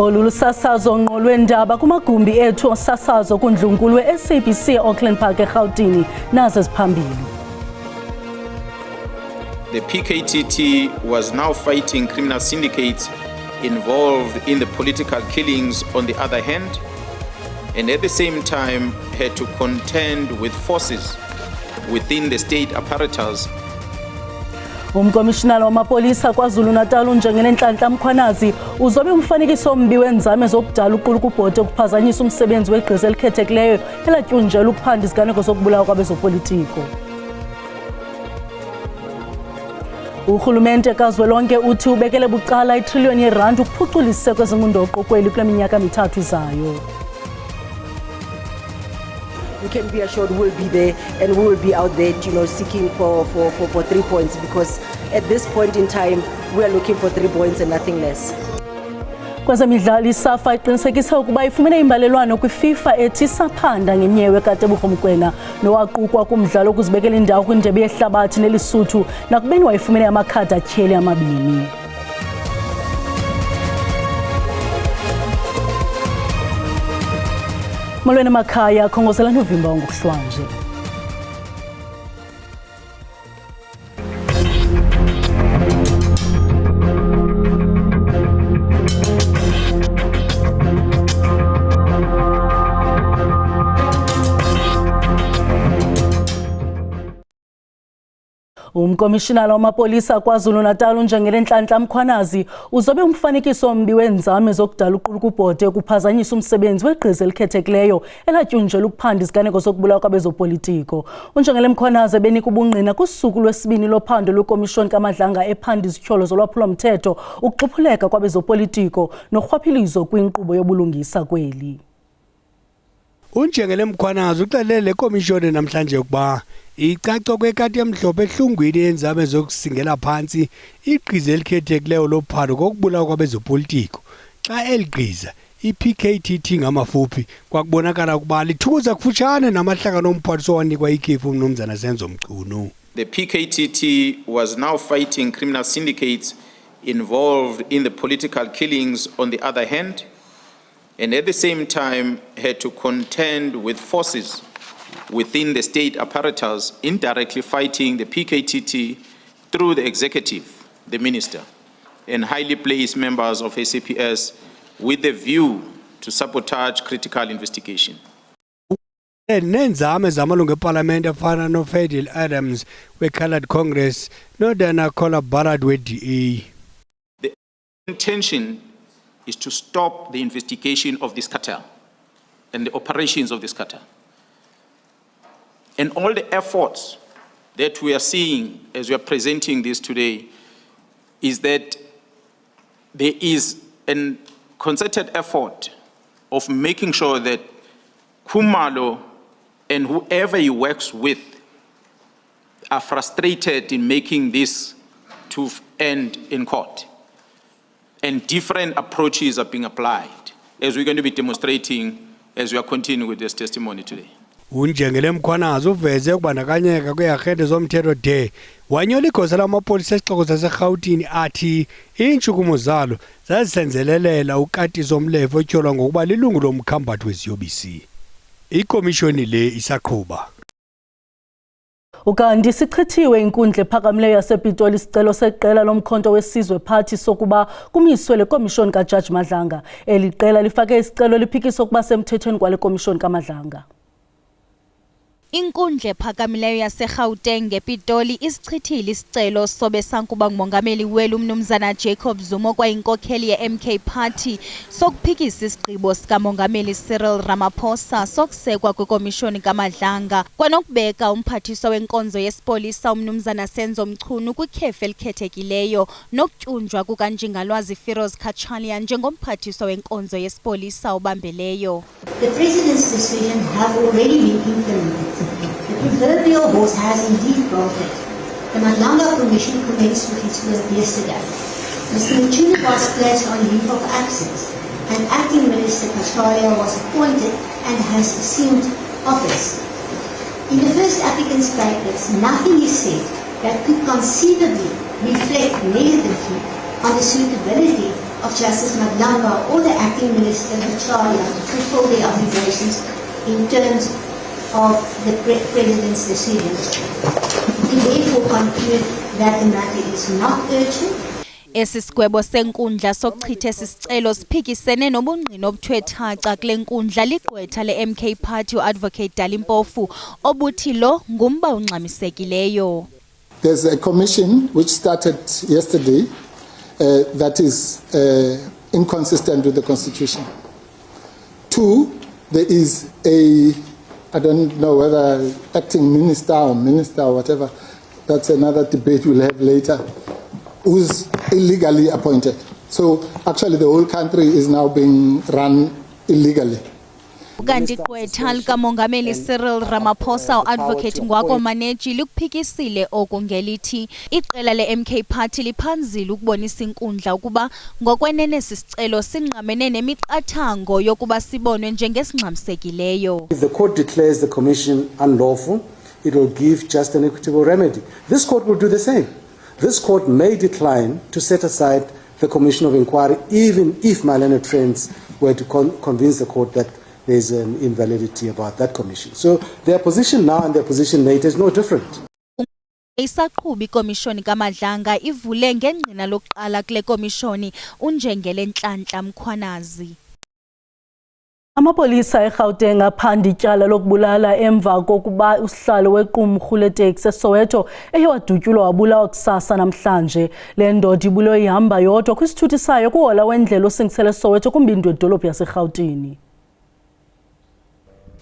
Olu lusasazo ngqo lweendaba kumagumbi ethu osasazo kundlunkulu we-SABC Auckland Park eRhawutini nazo ziphambili. The PKTT was now fighting criminal syndicates involved in the political killings on the other hand, and at the same time had to contend with forces within the state apparatus. Umkomishinala wamapolisa KwaZulu-Natal uNjengele Nhlanhla Mkhwanazi uzobe umfanekiso ombi wenzame zokudala uqulukubhote ukuphazanyisa umsebenzi wegqiza elikhethekileyo elatyunjelwa ukuphanda iziganeko zokubulawa kwabezopolitiko. Urhulumente kazwelonke uthi ubekele bucala iTrillion yeRand ukuphuculisa kwezingundoqo kweli kule minyaka mithathu izayo. You can be assured we'll be there and we will be out there, seeking for 3 points, because at this point in time we are looking for 3 points and nothing less. Kwezemidlalo iSAFA iqinisekisa ukuba ifumene imbalelwano kwiFIFA ethi saphanda ngenyewe kaTebogo Mokoena nowaqukwa kumdlalo ukuzibekela indawo kwindebe yehlabathi neLesotho nakubeni wayifumene amakhadi atyheli amabini. Molweni makhaya khongozela novimba ngokuhlwanje. Umkomishinala wamapolisa KwaZulu-Natal uNjengele Nhlanhla Mkhwanazi uzobe umfanekiso ombi wenzame zokudala uqulukubhote ukuphazanyisa umsebenzi wegqiza elikhethekileyo elatyunjelwa ukuphanda iziganeko zokubulawa kwabezopolitiko. uNjengele Mkhwanazi ebenika ubungqina kusuku lwesibini lophando lwekomishoni kaMadlanga ephanda izityholo zolwaphulo-mthetho ukuxuphuleka kwabezopolitiko norhwaphilizo kwinkqubo yobulungisa kweli. uNjengele Mkhwanazi uxelele le komishoni namhlanje ukuba icaco kwekati emhlophe ehlungwini yenzame zokusingela phansi igqiza elikhethekileyo lophando kokubulawa kwabezopolitiko. Xa eligqiza iPKTT ngamafuphi kwakubonakala ukuba lithukuza kufutshane namahlakano omphathiso owanikwa ikhefu uMnumzana Senzo Mchunu. The PKTT was now fighting criminal syndicates involved in the political killings on the other hand, and at the same time had to contend with forces within the state apparatus indirectly fighting the PKTT through the executive, the minister, and highly placed members of SAPS with the view to sabotage critical investigation. Nenzame zamalungu eParliament afana noFadil Adams weColoured Congress noDana Kola Barad weDA. The intention is to stop the investigation of this cartel and the operations of this cartel. And all the efforts that we are seeing as we are presenting this today is that there is a concerted effort of making sure that Khumalo and whoever he works with are frustrated in making this to end in court. And different approaches are being applied, as we're going to be demonstrating as we are continuing with this testimony today. uNjengele Mkhwanazi uveze ukubandakanyeka kwearhente zomthetho de wanyola igosa lamapolisa esixoko saseRhawutini athi iintshukumo zalo zazisenzelelela ukatiso omlevo otyholwa ngokuba lilungu lomkhambatho weziyobisi. Ikomishoni le isaqhuba. Ukanti sichithiwe inkundla ephakamileyo yasePitoli isicelo seqela lomkhonto wesizwe party sokuba kumiswe le komishoni kaJudge Madlanga. Eli qela lifake isicelo liphikisa ukuba semthethweni kwale komishoni kaMadlanga. Inkundla ephakamileyo yaseGauteng ePitoli isichithile isicelo sobe sankuba ngumongameli welu uMnumzana Jacob Zuma kwayinkokheli ye-MK Party sokuphikisa isigqibo sikamongameli Cyril Ramaphosa sokusekwa kwekomishoni kaMadlanga kwanokubeka umphathiswa wenkonzo yesipolisa uMnumzana Senzo Mchunu kwikhefu elikhethekileyo nokutyunjwa kukanjingalwazi Firoz Kachalian njengomphathiswa wenkonzo yesipolisa obambeleyo. The President's decision has already been implemented. The proverbial horse has indeed bolted. The Madlanga Commission commenced with its work yesterday. Mr. Mchunu was placed on leave of absence, and Acting Minister Kachalian was appointed and has assumed office. In the first applicant's papers, nothing is said that could conceivably reflect negatively on the suitability of Justice Madlanga or the Acting Minister Macharia to fulfill their obligations in terms of the President's decision. We therefore conclude that the matter is not urgent. Esisigwebo senkundla sokuchitha isicelo siphikisene nobungqina obuthwethaca kule nkundla ligqwetha le-MK Party u-Advocate Dalimpofu obuthi lo ngumba ungxamisekileyo. There's a commission which started yesterday that is inconsistent with the Constitution. 2, there is I don't know whether acting minister or whatever, that's another debate we'll have later, who's illegally appointed. So actually the whole country is now being run illegally. Kanti igqwetha likamongameli Cyril Ramaphosa u-Advocate Ngwako Maneji likuphikisile oku ngelithi iqela le-MK Party liphanzile ukubonisa inkundla ukuba ngokwenene sisicelo singqamene nemiqathango yokuba sibonwe njengesingxamisekileyo. If the court declares the commission unlawful, it will give just an equitable remedy. This court will do the same. This court may decline to set aside the commission of inquiry even if Marlene Trends were to convince the court that there is an invalidity about that commission. So their position now and their position later is no different. Isaqhubi ikomishoni kaMadlanga ivule ngengqina lokuqala kule komishoni uNjengele Nhlanhla Mkhwanazi. Amapolisa eGauteng aphanda ityala lokubulala emva kokuba usihlalo wequmrhu leteksi eSoweto eyawadutyulwa wabulawa kusasa namhlanje. Le ndoda ibulewe ihamba yodwa kwisithuthi sayo kuhola wendlela osingisele eSoweto kumbindi wedolophu yaseGauteng.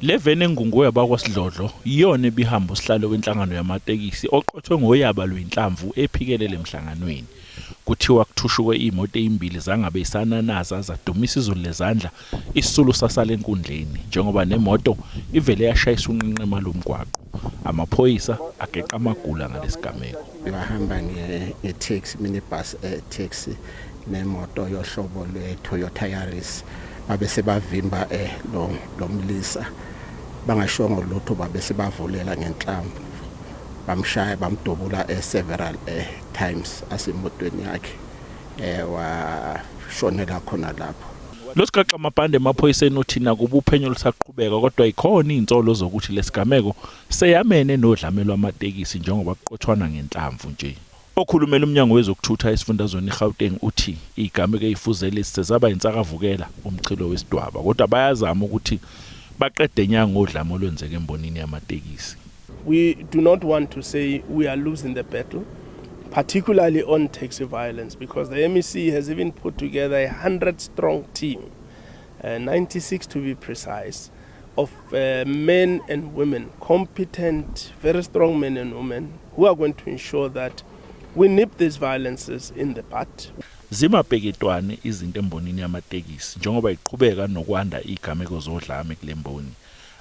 Le vene engungu yabakwaSidlodlo iyona ebihamba usihlalo wenhlangano yamatekisi oqothwe ngoyaba lwinhlamvu ephikelele emhlanganweni. Kuthiwa kuthushuke imoto ezimbili zangabe isananaza zadumisa izulu lezandla isisulu sasale enkundleni njengoba nemoto ivele yashayisa unqenqema lomgwaqo. Amaphoyisa ageqa amagula ngalesigameko. Bahamba nge-taxi minibus taxi nemoto yohlobo lwe-Toyota Yaris babe sebavimba lo mlisa bangashongo lutho babe sebavulela ngenhlamvu bamshaya bamdubula several times asemotweni yakhe washonela khona lapho. Losigaqa mabhande emaphoyiseni uthina kubuphenyo lusaqhubeka kodwa ikhona izinsolo zokuthi lesigameko seyamene nodlamelo lwamatekisi njengoba kuqothwana ngenhlamvu nje. Okhulumela umnyango wezokuthutha esifundazweni eGauteng uthi igameko ezifuzele sezaba insakavukela umchilo wesidwaba kodwa bayazama ukuthi baqede nyango odlamo olwenzeke embonini yamatekisi. We do not want to say we are losing the battle, particularly on taxi violence, because the MEC has even put together a 100-strong team, 96 to be precise, of men and women, competent, very strong men and women, who are going to ensure that we nip these violences in the bud. Zimabheketwane izinto embonini yamatekisi njengoba iqhubeka nokwanda igameko zodlame kulemboni.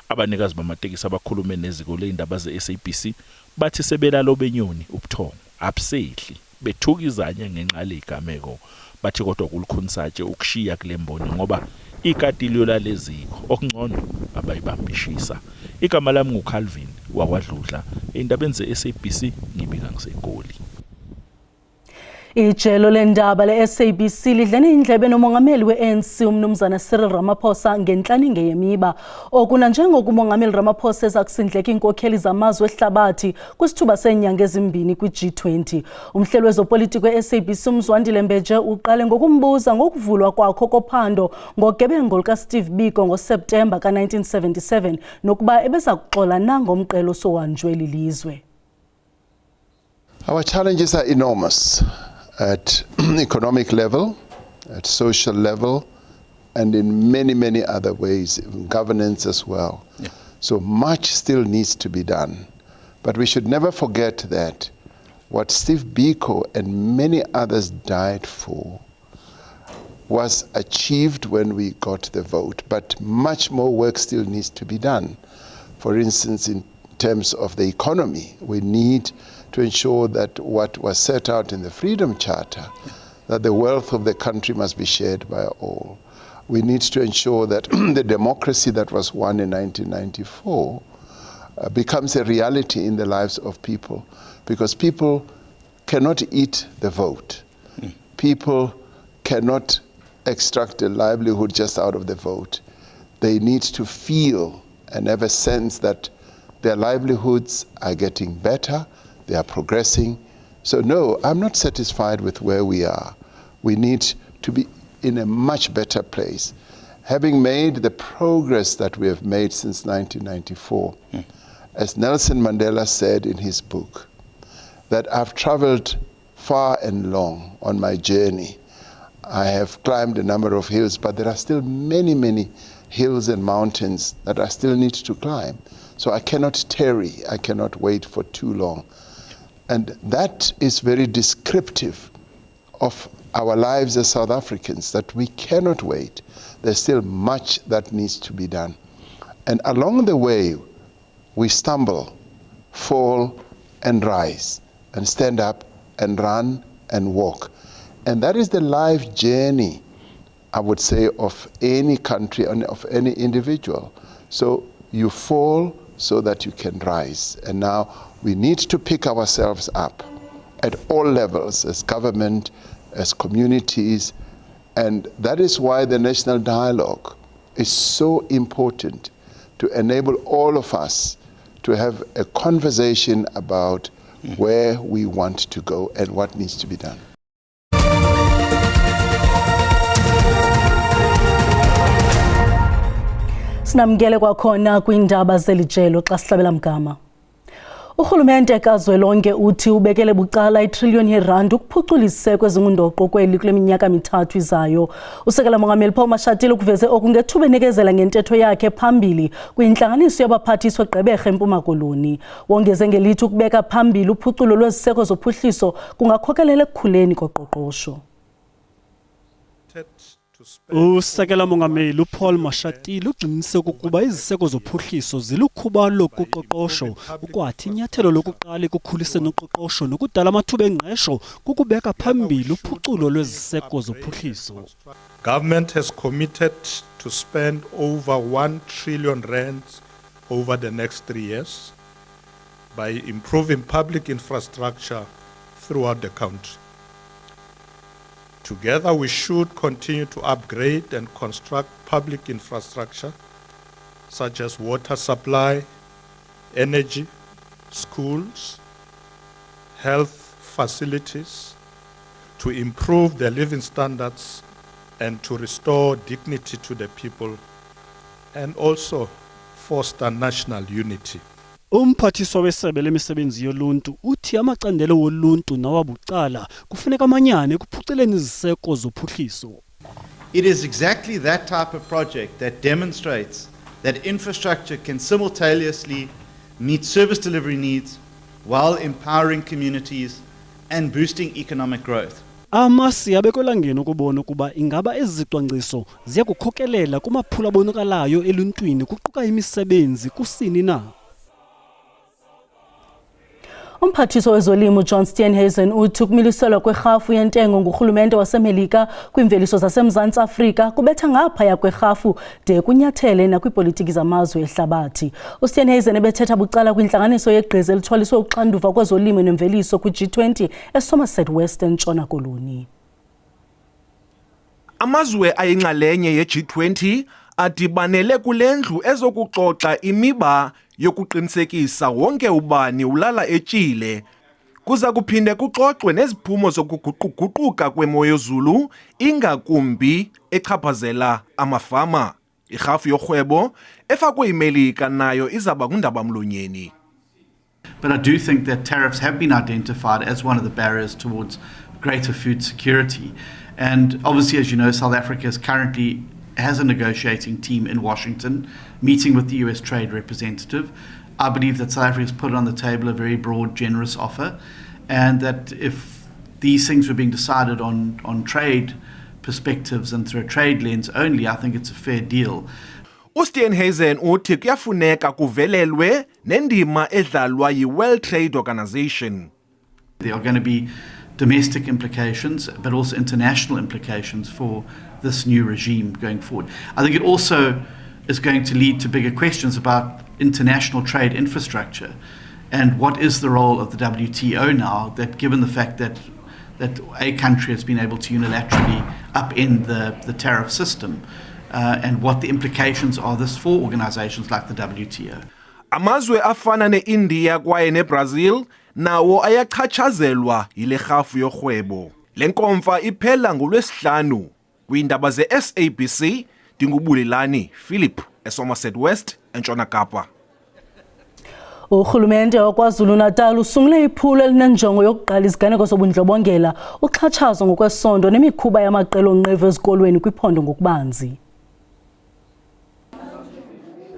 Abanikazi bamatekisi abakhulume neziko leindaba ze-SABC bathi sebelalo benyoni ubuthongo abusehli bethukizanya ngenxa legameko bathi kodwa kulukhunisatshe ukushiya kulemboni ngoba ikatiliyo laleziko okungcono abayibambishisa. Igama lami nguCalvin wakwaDludla indabeni ze-SABC ngibika ngiseGoli. Ijelo lendaba le-SABC lidlene indlebe nomongameli we-ANC umnumzana Cyril Ramaphosa ngenhlaninge yemiba okuna njengokumongameli Ramaphosa ezakusindleka inkokheli zamazwe ehlabathi kwisithuba senyanga ezimbini kwi-G20. Umhleli wezopolitiko we-SABC uMzwandile Mbeje uqale ngokumbuza ngokuvulwa kwakho kophando ngogebengo lukaSteve Biko ngoSeptemba ka-1977 nokuba ebeza kuxola nangomqelo sowanjwe lilizwe. Our challenges are enormous. At economic level, at social level, and in many, many other ways, governance as well. Yeah. So much still needs to be done. But we should never forget that what Steve Biko and many others died for was achieved when we got the vote. But much more work still needs to be done. For instance, in terms of the economy, we need to ensure that what was set out in the Freedom Charter, that the wealth of the country must be shared by all. We need to ensure that the democracy that was won in 1994 becomes a reality in the lives of people, because people cannot eat the vote. People cannot extract a livelihood just out of the vote. They need to feel and have a sense that their livelihoods are getting better, they are progressing. So no, I'm not satisfied with where we are. We need to be in a much better place. Having made the progress that we have made since 1994, as Nelson Mandela said in his book, that I've traveled far and long on my journey. I have climbed a number of hills, but there are still many, many hills and mountains that I still need to climb. So I cannot tarry, I cannot wait for too long. And that is very descriptive of our lives as South Africans, that we cannot wait. There's still much that needs to be done. And along the way, we stumble, fall, and rise, and stand up, and run, and walk. And that is the life journey, I would say, of any country and of any individual. So you fall so that you can rise. And now we need to pick ourselves up at all levels, as government, as communities, and that is why the national dialogue is so important, to enable all of us to have a conversation about where we want to go and what needs to be done. Sinamkele kwakhona kwindaba zelijelo xa sihlabela mgama. Urhulumente kazwelonke uthi ubekele bucala i-trillion yerandi ukuphucula isiseko ezingundoqo kweli kule minyaka mithathu izayo. Usekela Mongameli Paul Mashatile ukuveze okungethuba enekezela ngentetho yakhe phambili kwintlanganiso yabaphathiswa Gqeberha eMpuma Koloni. Wongeze ngelithi ukubeka phambili uphuculo lweziseko zophuhliso kungakhokelela ekukhuleni koqoqosho. Usekela Mongameli Paul Mashatile ugxininise ukuba iziseko zophuhliso zilukhuba lokuqoqosho ukwathi inyathelo lokuqala ekukhuliseni uqoqosho nokudala amathuba engqesho kukubeka phambili uphuculo lweziseko zophuhliso. Government has committed to spend over 1 trillion rand over the next 3 years by improving public infrastructure throughout the country. Together, we should continue to upgrade and construct public infrastructure such as water supply, energy, schools, health facilities, to improve their living standards and to restore dignity to the people, and also foster national unity. Umphathiswa wesebe lemisebenzi yoluntu uthi amacandelo woluntu nawabucala kufuneka amanyane ekuphuculeni iziseko zophuhliso. It is exactly that type of project that demonstrates that infrastructure can simultaneously meet service delivery needs while empowering communities and boosting economic growth. Amasi abekolangeni ukubona ukuba ingaba ezicwangciso ziya kukhokelela kumaphula abonakalayo eluntwini kuquka imisebenzi kusini na. Umphathiswa wezolimo John Steenhuisen uthi ukumiliselwa kwerhafu yentengo ngurhulumente waseMelika kwimveliso zaseMzantsi Afrika kubetha ngaphaya kwerhafu de kunyathele nakwipolitiki zamazwe ehlabathi. uSteenhuisen ebethetha bucala kwintlanganiso yegqiza elithwaliswe uxanduva kwezolimo nemveliso kwi-G20 eSomerset Western Ntshona Koloni. Amazwe ayinxalenye ye-G20 adibanele kulendlu ezokuxoxa imiba yokuqinisekisa wonke ubani ulala etshile. Kuza kuphinde kuxoxwe neziphumo zokuguquguquka kwemo yezulu ingakumbi echaphazela amafama. Irhafu yorhwebo efakwe iMelika nayo izaba kundaba mlonyeni. But I do think that tariffs have been identified as one of the barriers towards greater food security. And obviously, as you know, South Africa is currently has a negotiating team in Washington, meeting with the US Trade Representative. I believe that South Africa has put on the table a very broad, generous offer, and that if these things were being decided on trade perspectives and through a trade lens only, I think it's a fair deal. uSteenhuisen uthi kuyafuneka kuvelelwe nendima edlalwa yi-World Trade Organization. There are going to be domestic implications, but also international implications for this new regime going forward. I think it also is going to lead to bigger questions about international trade infrastructure and what is the role of the WTO now, that given the fact that that a country has been able to unilaterally upend the tariff system, and what the implications are this for organizations like the WTO. Amazwe afana ne-India kwaye ne-Brazil nawo ayachatshazelwa yile rhafu yorhwebo. Le nkomfa iphela ngoLwesihlanu kwiindaba ze-SABC. Ndingubulelani Philip eSomerset West eNtshona Kapa. Urhulumente waKwaZulu-Natal usungule iphulo elinenjongo yokuqala iziganeko zobundlobongela, uxhatshazo ngokwesondo nemikhuba yamaqela onqevu ezikolweni kwiphondo ngokubanzi.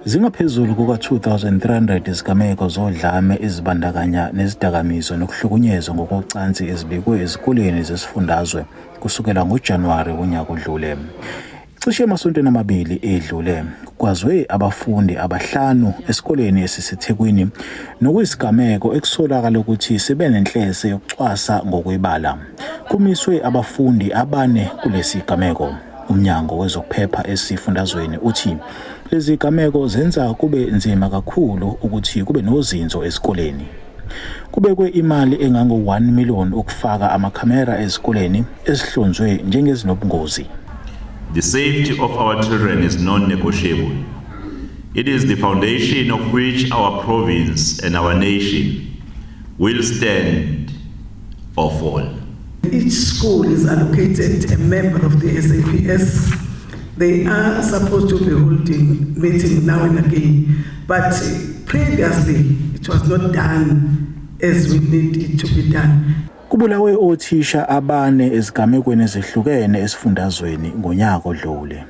Zingaphezulu kuka-2,300 izigameko zodlame ezibandakanya nezidakamizo nokuhlukunyezwa ngokocansi ezibekwe ezikoleni zesifundazwe kusukela ngoJanuwari wonyaka odlule. Cishe emasontweni amabili edlule kwazwe abafundi abahlanu esikoleni esiseThekwini nokuyisigameko ekusolakala ukuthi sebenenhlese yokucwasa ngokwebala. Kumiswe abafundi 4 kulesi sigameko. Umnyango wezokuphepha esifundazweni uthi lezi zigameko zenza kube nzima kakhulu ukuthi kube nozinzo esikoleni. Kubekwe imali engango 1 million ukufaka amakhamera esikoleni esihlonzwe njengezinobungozi. The safety of our children is non-negotiable. It is the foundation of which our province and our nation will stand or fall. Each school is allocated a member of the SAPS. They are supposed to be holding meetings now and again, but previously it was not done as we need it to be done. Kubulawe othisha 4 ezigamekweni ezihlukene esifundazweni ngonyaka odlule.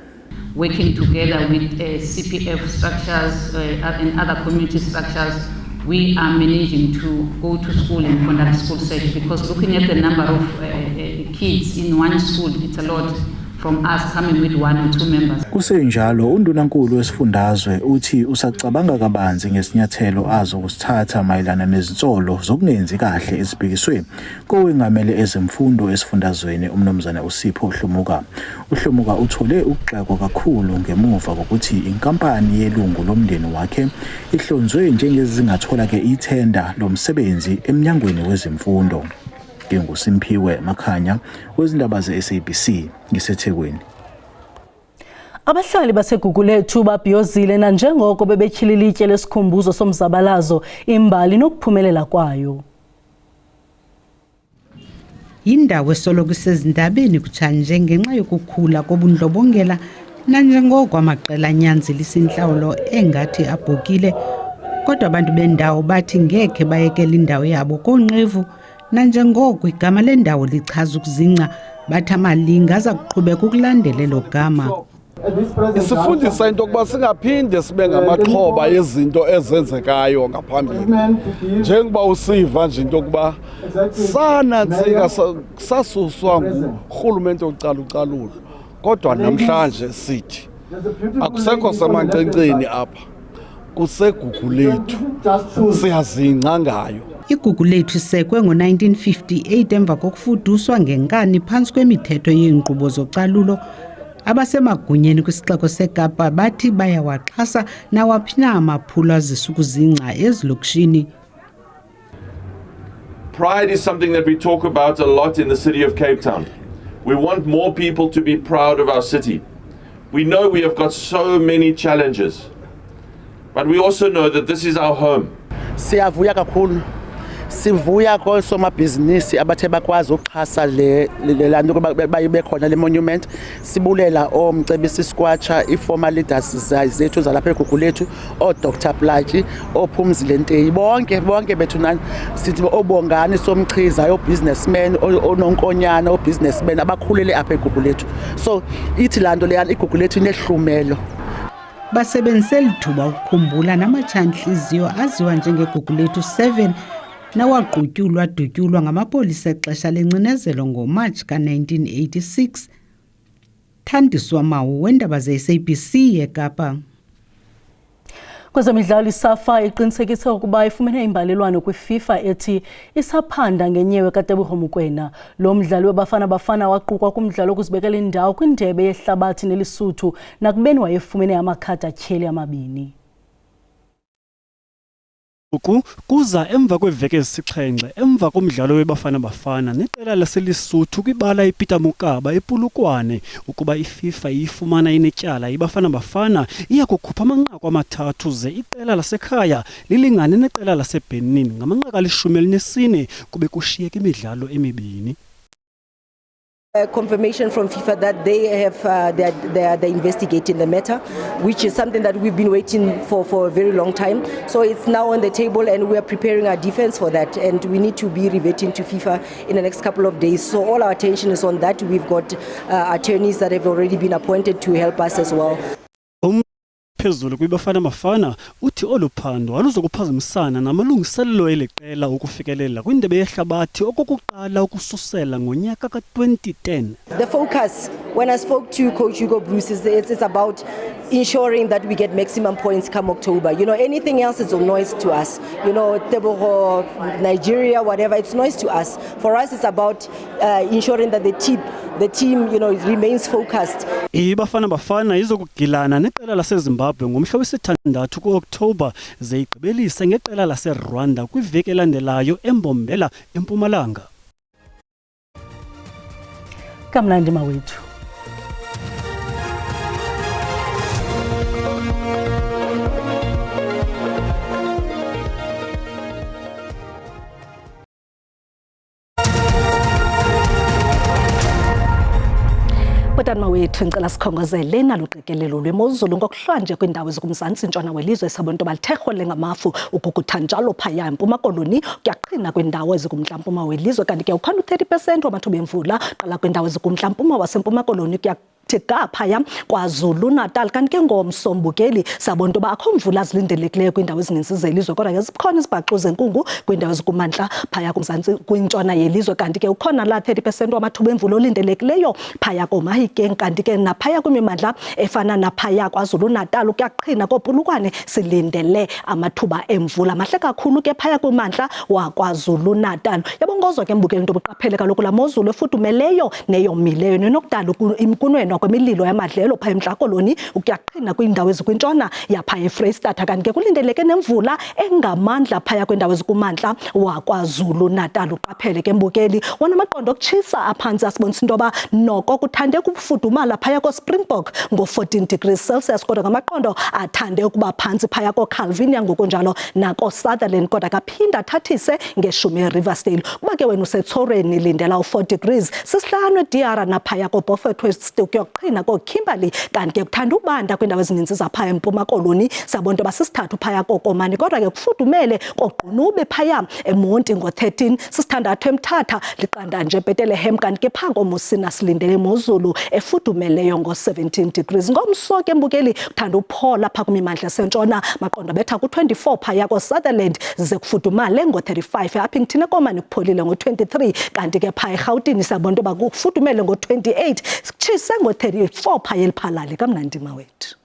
Working together with CPF structures and other community structures, we are managing to go to school and conduct school search, because looking at the number of kids in one school, it's a lot from us coming with 1 or 2 members. Kusenjalo undunankulu wesifundazwe uthi usacabanga kabanzi ngesinyathelo azokusithatha mayelana nezinsolo zokungenzi kahle ezibhekiswe kowengamele ezemfundo esifundazweni umnumzana uSipho Hlumuka. uHlumuka uthole ukugxekwa kakhulu ngemuva kokuthi inkampani yelungu lomndeni wakhe ihlonzwe njengezingathola ke ithenda lomsebenzi emnyangweni wezemfundo. NguSimphiwe Makhanya wezindaba zeSABC ngiseThekwini. Abahlali baseGugulethu babhiyozile nanjengoko bebetyhililitye lesikhumbuzo somzabalazo imbali nokuphumelela kwayo. Indawo esoloko isezindabeni kutshanje ngenxa yokukhula kobundlobongela nanjengoko amaqela anyanzelisa intlawulo engathi abhokile, kodwa abantu bendawo bathi ngekhe bayekela indawo yabo konqevu. Nanjengoko igama lendawo lichaza ukuzingca, bathi amalinga aza kuqhubeka ukulandela lo gama. Isifundisa into yokuba singaphinde sibe ngamaxhoba ezinto ezenzekayo ngaphambili. Njengoba usiva nje into yokuba sanantsika sasuswa ngurhulumente ocalucalulo, kodwa namhlanje sithi akusekho semankcenkceni apha, kuseGugulethu, siyazingca ngayo. IGugulethu isekwe ngo-1958 emva kokufuduswa ngenkani phantsi kwemithetho yeenkqubo zocalulo. Abasemagunyeni kwisixeko seKapa bathi bayawaxhasa nawaphi na amaphulo azisa ukuzingca ezilokishini. Pride is something that we talk about a lot in the city of Cape Town. We want more people to be proud of our city. We know we have got so many challenges, but we also know that this is our home. Siyavuya kakhulu. Sivuya kosomabhizinisi abathe bakwazi ukuxhasa le lanto bekhona le monument. Sibulela omcebisi Skwatsha, i-former leaders zethu zalapha eGugulethu, Dr. Plaatji, Phumzile Nteyi, bonke bethu nani sithi obongani somchiza, businessman, ononkonyana, businessman abakhulele apha eGugulethu. So ithi lanto leyana iGugulethu inehlumelo. Basebenzise lithuba ukukhumbula namatshantliziyo aziwa njengeGugulethu 7 dutyulwa ngamapolisa exesha lengcinezelo ngoMarch ka-1986. Thandiswa Mawu wendaba zeSABC yeKapa. Kwezemidlalo iSAFA iqinisekise ukuba ifumene imbalelwano kwiFIFA ethi isaphanda ngenyewe kaTebogo Mokoena. Lo mdlali weBafana waqukwa kumdlalo okuzibekela indawo kwindebe yehlabathi neLesotho nakubeni wayefumene amakhadi atyheli 2. Oku kuza emva kweveke ezisixhenxe emva komdlalo weBafana Bafana neqela laseLesotho kwibala iPeter Mokaba ePulukwane ukuba iFIFA iyifumana inetyala iBafana Bafana iya kukhupha amanqaku amathathu ze iqela lasekhaya lilingane neqela laseBenin ngamanqaku ali-14 kube kushiyeka imidlalo emibini. Confirmation from FIFA that they have they're investigating the matter, which is something that we've been waiting for a very long time. So it's now on the table, and we are preparing our defense for that. And we need to be reverting to FIFA in the next couple of days. So all our attention is on that. We've got attorneys that have already been appointed to help us as well. Phezulu kwiBafana Bafana uthi oluphando aluzokuphazamisana namalungiselelo eleqela ukufikelela kwindebe yehlabathi okokuqala ukususela ngonyaka ka-2010. The focus, when I spoke to Coach Hugo Bruce, it's about ensuring that we get maximum points come October. You know, anything else is a noise to us. You know, Tebogo, Nigeria, whatever, it's noise to us. For us, it's about ensuring that the team, you know, remains focused. iBafana Bafana izokugilana neqela laseZimbabwe ngomhla wesi-6 ku-Oktoba ze igqibelise ngeqela laseRwanda kwiveki elandelayo eMbombela eMpumalanga. Kamnandi mawethu. Butani mawethu ngicela sikhongozele naluqikelelo lwemozulu ngokuhlanje kwindawo ezikumzantsi ntshona welizwe sabonto balithekole ngamafu ukugutha njalo phaya eMpuma Koloni kuyaqhina kwindawo ezikumntla-mpuma welizwe kanti ke ukhona u-30% wamathuba emvula qala kwindawo ezikumntla-mpuma waseMpuma Koloni phaya KwaZulu Natal kanti ke ngomsombukeli sabonto ba akho mvula zilindelekileyo kwindawo ezininzi zelizwe kodwa ke zikhona izibhaqo zenkungu kwindawo ezikumantla phaya kumzantsi kwintshona yelizwe kanti ke ukhona la 30% wamathuba emvula olindelekileyo phaya koMahikeng kanti ke naphaya kwimimandla efana naphaya KwaZulu Natal kuyaqhina koPulukwane silindele amathuba emvula mahle kakhulu ke phaya kwimandla waKwaZulu Natal yabongozwa ke mbukeli into buqaphele kaloku la mozulu efudumeleyo neyomileyo nenokudala imkunweno kwemililo yamadlelo phaya eMntla Koloni ukuyaqhina kwindawo ezikwintshona yaphaya eFreystata kanti ke kulindeleke nemvula engamandla phaya kwindawo ezikumantla waKwaZulu Natal uqaphele ke mbukeli wona amaqondo okutshisa aphantsi asibonisa into yoba noko kuthande ukufudumala phaya koSpringbok ngo-14 degrees Celsius kodwa ngamaqondo athande ukuba phantsi phaya koCalvinia ngokunjalo nakoSutherland kodwa kaphinda athathise ngeshumi eRiversdale kuba ke wena useTsoreni lindela u4 degrees sisihlanu eDiara naphaya koBeaufort West kuyoqhina koKimberley kanti ke kuthanda ubanda kwindawo ezininzi zaphaya eMpuma Koloni sabonto basisithathu phaya koKomani kodwa ke kufudumele koGqunube phaya eMonti ngo-13 sisithandathu eMthatha liqanda nje Bethlehem kanti ke phango Musina silindele imozulu efudumeleyo ngo-17 degrees ngomso ke mbukeli kuthanda uphola pha kwimimandla sentshona maqondo betha ku-24 phaya koSutherland ze kufudumale ngo-35 eUppington eKomani kupholile ngo-23 kanti ke phaya eGauteng sabonto bakufudumele ngo-28 kutshise ngo-34 phaya eLiphalale kamnandi mawethu.